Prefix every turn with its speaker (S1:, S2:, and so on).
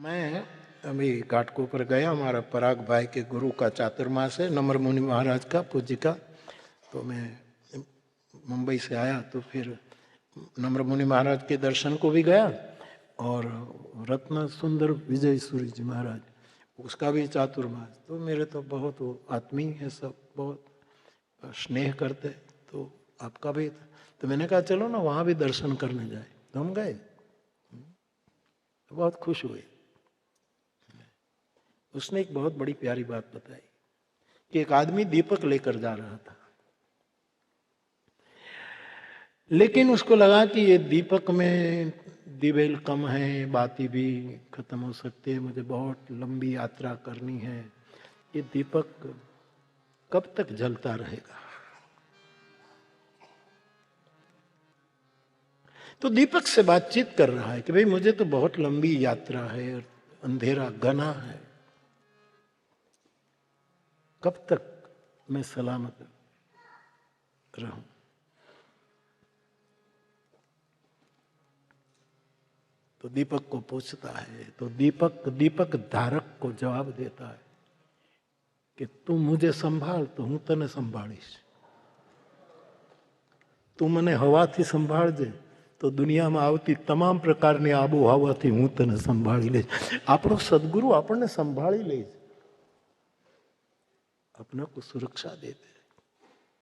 S1: मैं अभी घाटकोपर गया, हमारा पराग भाई के गुरु का चातुर्मास है, नम्र मुनि महाराज का, पूज्य का। तो मैं मुंबई से आया तो फिर नम्र मुनि महाराज के दर्शन को भी गया और रत्न सुंदर विजय सूरी जी महाराज उसका भी चातुर्मास। तो मेरे तो बहुत वो आत्मीय है, सब बहुत स्नेह करते। तो आपका भी तो मैंने कहा चलो ना वहाँ भी दर्शन करने जाए, तो हम गए, बहुत खुश हुए। उसने एक बहुत बड़ी प्यारी बात बताई कि एक आदमी दीपक लेकर जा रहा था, लेकिन उसको लगा कि ये दीपक में दिवेल कम है, बाती भी खत्म हो सकती है, मुझे बहुत लंबी यात्रा करनी है, ये दीपक कब तक जलता रहेगा। तो दीपक से बातचीत कर रहा है कि भाई मुझे तो बहुत लंबी यात्रा है, अंधेरा घना है, कब तक मैं सलामत रहूं। तो दीपक को पूछता है, तो दीपक धारक को जवाब देता है कि तू मुझे संभाल तो हूं तने संभाळीश, तू मने हवाथी संभाळजे तो दुनियाમાં આવતી તમામ પ્રકારની આબોહવાથી હું તને સંભાળી લઈશ। આપણો સદગુરુ આપણને સંભાળી લે, अपना को सुरक्षा देते।